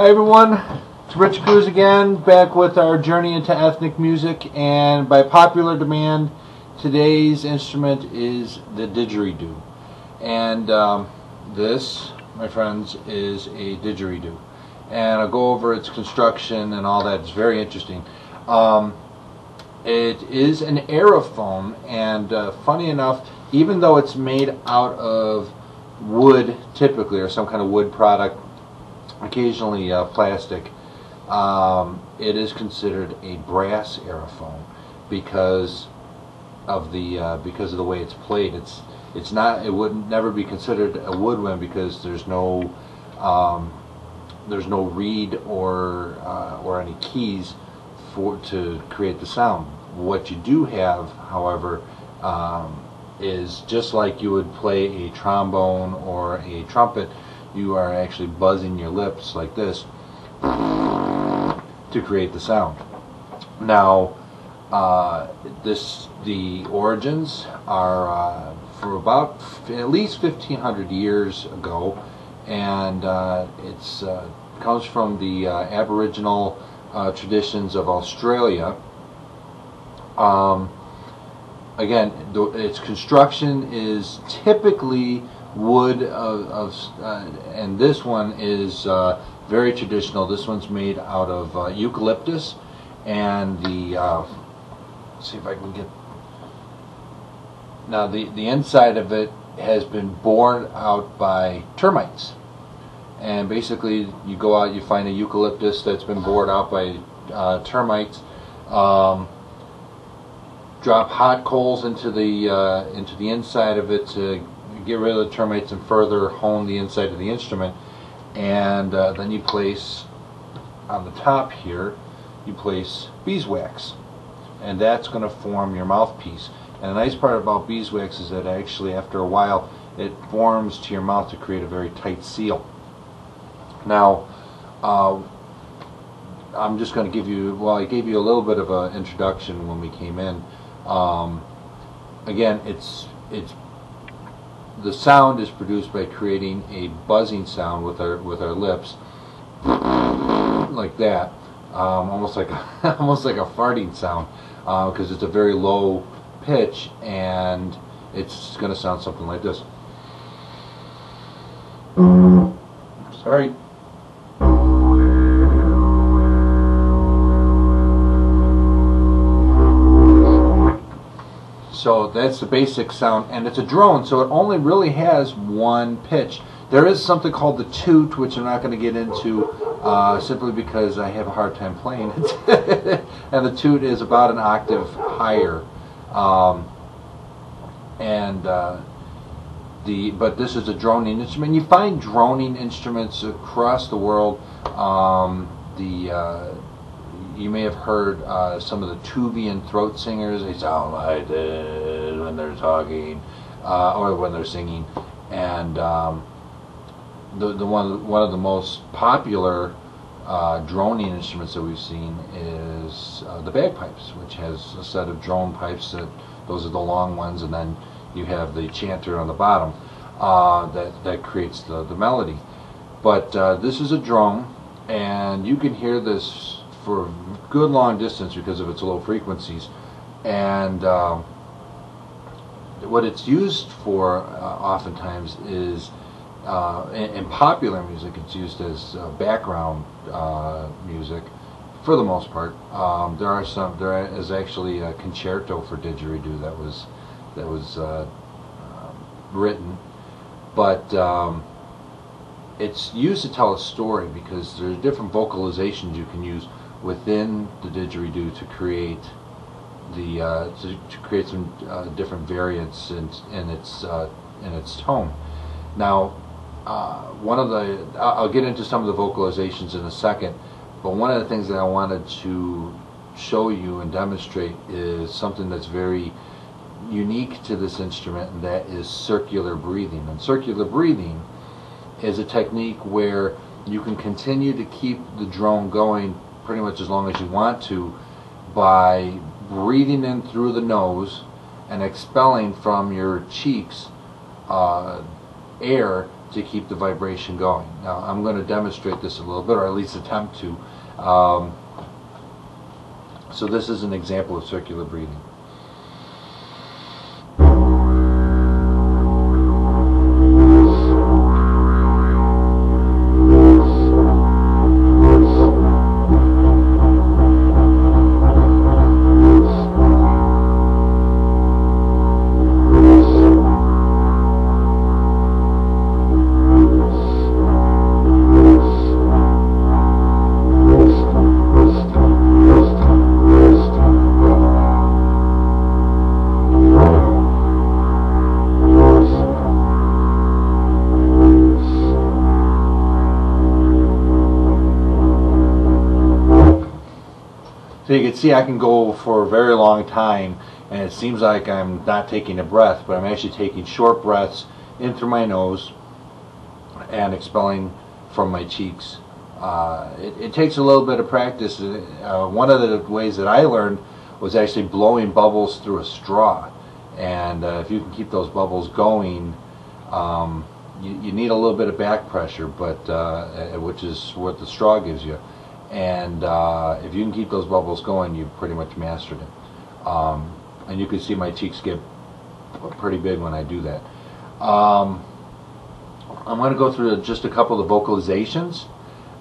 Hi everyone, it's Rich Cruz again, back with our journey into ethnic music, and by popular demand, today's instrument is the didgeridoo. And this, my friends, is a didgeridoo. And I'll go over its construction and all that. It's very interesting. It is an aerophone, and funny enough, even though it's made out of wood typically, or some kind of wood product, occasionally plastic, it is considered a brass aerophone because of the way it's played. It's not. It would never be considered a woodwind because there's no reed or any keys to create the sound. What you do have, however, is just like you would play a trombone or a trumpet. You are actually buzzing your lips like this to create the sound. Now, the origins are for about at least 1,500 years ago, and it's comes from the Aboriginal traditions of Australia. Again, its construction is typically wood and this one is very traditional. This one's made out of eucalyptus, and let's see if I can get, now the inside of it has been bored out by termites. And basically you go out, you find a eucalyptus that's been bored out by termites, drop hot coals into the inside of it to get rid of the termites and further hone the inside of the instrument, and then you place on the top here, you place beeswax, and that's going to form your mouthpiece. And the nice part about beeswax is that actually after a while it forms to your mouth to create a very tight seal. Now I'm just going to give you, well, I gave you a little bit of an introduction when we came in. Again, the sound is produced by creating a buzzing sound with our lips, like that, almost like a farting sound, because it's a very low pitch, and it's going to sound something like this. Sorry. So that's the basic sound, and it's a drone, so it only really has one pitch. There is something called the toot, which I'm not going to get into simply because I have a hard time playing it. And the toot is about an octave higher. But this is a droning instrument. You find droning instruments across the world. You may have heard some of the Tuvian throat singers. They sound like this when they're talking or when they're singing. And one of the most popular droning instruments that we've seen is the bagpipes, which has a set of drone pipes. Those are the long ones, and then you have the chanter on the bottom that creates the melody. But this is a drone, and you can hear this for a good long distance because of its low frequencies. And what it's used for oftentimes is in popular music, it's used as background music for the most part. There is actually a concerto for didgeridoo that was written, but it's used to tell a story because there's different vocalizations you can use within the didgeridoo to create some different variants in its tone. Now, I'll get into some of the vocalizations in a second, but one of the things that I wanted to show you and demonstrate is something that's very unique to this instrument, and that is circular breathing. And circular breathing is a technique where you can continue to keep the drone going pretty much as long as you want to by breathing in through the nose and expelling from your cheeks air to keep the vibration going. Now I'm going to demonstrate this a little bit, or at least attempt to. So this is an example of circular breathing. So you can see I can go for a very long time, and it seems like I'm not taking a breath, but I'm actually taking short breaths in through my nose and expelling from my cheeks. It takes a little bit of practice. One of the ways that I learned was actually blowing bubbles through a straw, and if you can keep those bubbles going, you need a little bit of back pressure, but which is what the straw gives you. And if you can keep those bubbles going, you've pretty much mastered it. And you can see my cheeks get pretty big when I do that. I'm going to go through just a couple of vocalizations.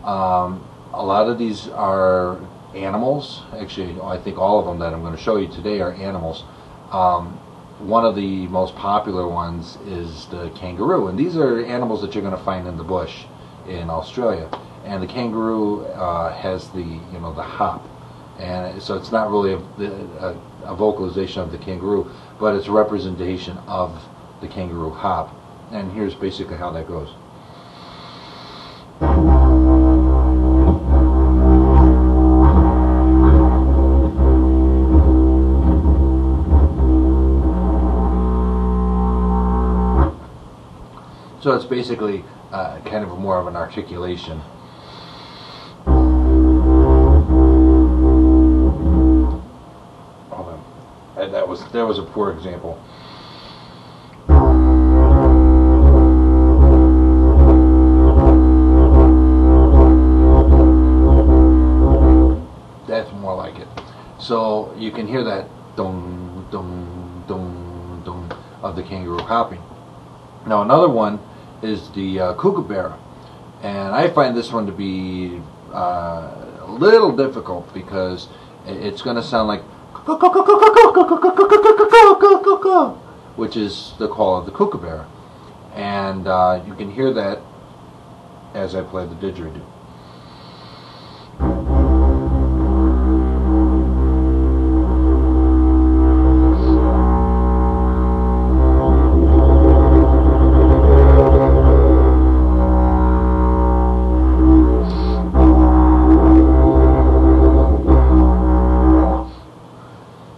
A lot of these are animals. Actually, I think all of them that I'm going to show you today are animals. One of the most popular ones is the kangaroo, and these are animals that you're going to find in the bush in Australia. And the kangaroo has the the hop, and so it's not really a vocalization of the kangaroo, but it's a representation of the kangaroo hop. And here's basically how that goes. So it's basically kind of more of an articulation. That was a poor example. That's more like it. So you can hear that dong dong dong dong of the kangaroo hopping. Now another one is the kookaburra, and I find this one to be a little difficult because it's going to sound like which is the call of the kookaburra, and you can hear that as I play the didgeridoo.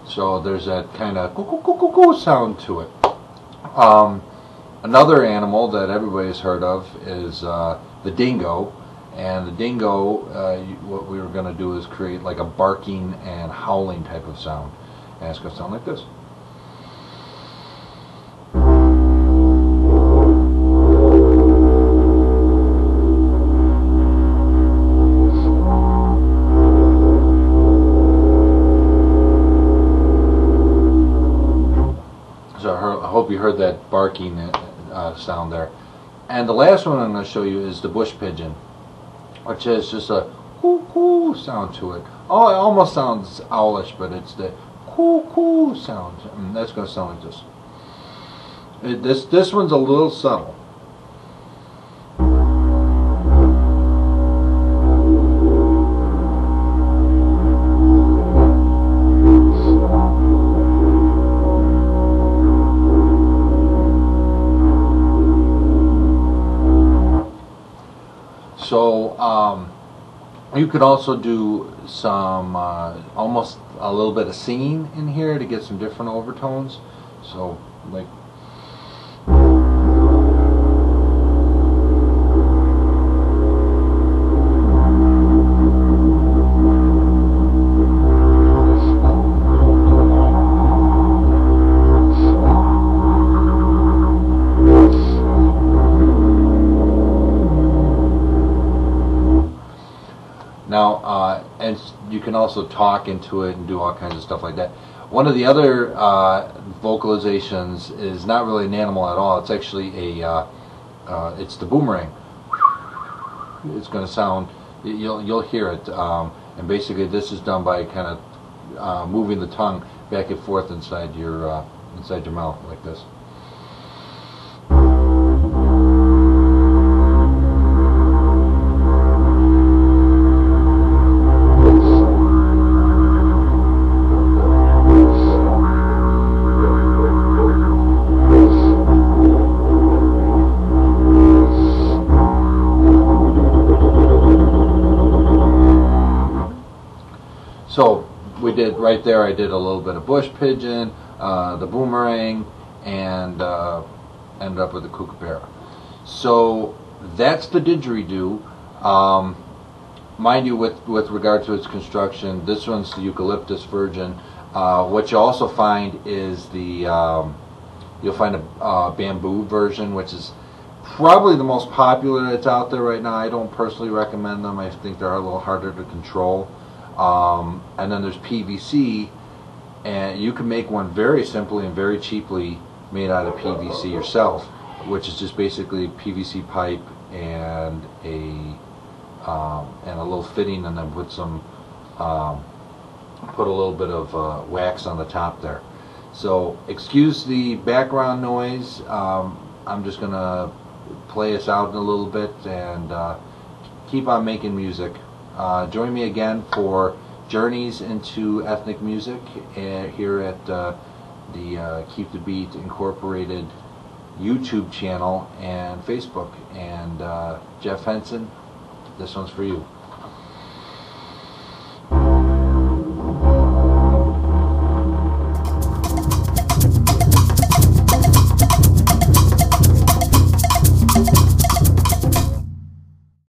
So there's that kind of coo sound to it. Another animal that everybody's heard of is the dingo. And the dingo, what we were going to do is create like a barking and howling type of sound. And it's going to sound like this. I hope you heard that barking sound there. And the last one I'm going to show you is the bush pigeon, which has just a coo sound to it. Oh, it almost sounds owlish, but it's the coo sound. And that's going to sound like this. This one's a little subtle. So you could also do some almost a little bit of singing in here to get some different overtones. So like Now, and you can also talk into it and do all kinds of stuff like that. One of the other vocalizations is not really an animal at all. It's actually it's the boomerang. It's going to sound, you'll hear it, and basically this is done by kind of moving the tongue back and forth inside your mouth like this. So we did right there. I did a little bit of bush pigeon, the boomerang, and ended up with the kookaburra. So that's the didgeridoo. Mind you, with regard to its construction, this one's the eucalyptus virgin. What you also find is you'll find a bamboo version, which is probably the most popular that's out there right now. I don't personally recommend them. I think they're a little harder to control. And then there's PVC, and you can make one very simply and very cheaply made out of PVC yourself, which is just basically PVC pipe and a little fitting, and then put a little bit of wax on the top there. So excuse the background noise. I'm just gonna play us out in a little bit and keep on making music. Join me again for Journeys into Ethnic Music here at the Keep the Beat Incorporated YouTube channel and Facebook. And Jeff Henson, this one's for you.